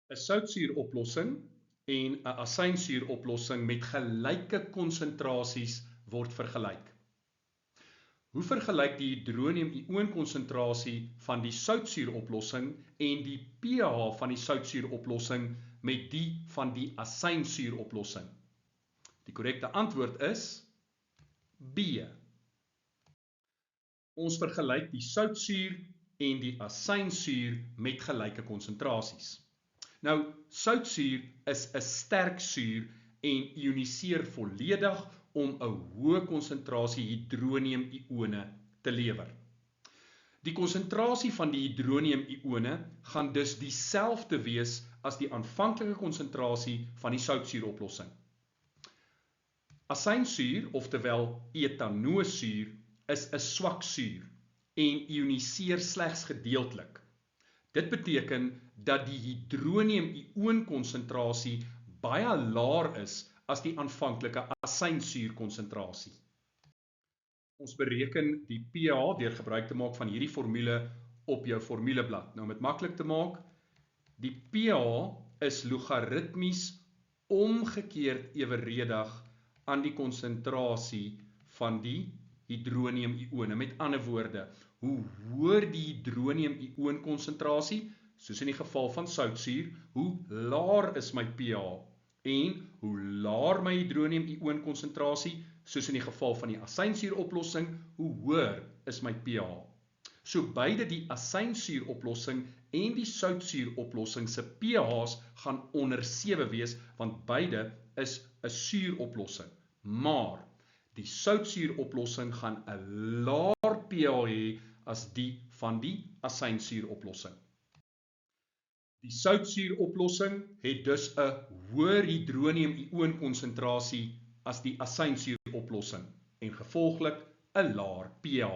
'n soutsuuroplossing en 'n asynsuuroplossing met gelyke konsentrasies word vergelyk. Hoe vergelyk die hidronium-ioon-konsentrasie van die soutsuuroplossing en die pH van die soutsuuroplossing met die van die asynsuuroplossing? Die korrekte antwoord is B. Ons vergelyk die soutsuur en die asynsuur met gelyke konsentrasies. Nou, soutsuur is 'n sterk suur en ioniseer volledig om 'n hoë konsentrasie hidronium-ione te lewer. Die konsentrasie van die hidronium-ione gaan dus dieselfde wees as die aanvanklike konsentrasie van die soutsuuroplossing. Asynsuur, oftewel etanoosuur, is 'n swak suur en ioniseer slegs gedeeltelik. Dit beteken dat die hidronium-ioon-konsentrasie baie laer is as die aanvanklike asynsuur-konsentrasie. Ons bereken die pH deur gebruik te maak van hierdie formule op jou formuleblad. Nou om dit maklik te maak, die pH is logaritmies omgekeerd eweredig aan die konsentrasie van die hidronium-ione. Met ander woorde, hoe hoër die hidronium-ioon-konsentrasie, soos in die geval van soutsuur, hoe laer is my pH, en hoe laer my hidronium-ioon-konsentrasie, soos in die geval van die asynsuuroplossing, hoe hoër is my pH. So beide die asynsuuroplossing en die soutsuuroplossing se pH's gaan onder 7 wees, want beide is 'n suuroplossing. Maar die soutsuuroplossing gaan 'n laer pH hê as die van die asynsuuroplossing. Die soutsuuroplossing het dus 'n hoër hidronium-ioon-konsentrasie as die asynsuuroplossing en gevolglik 'n laer pH.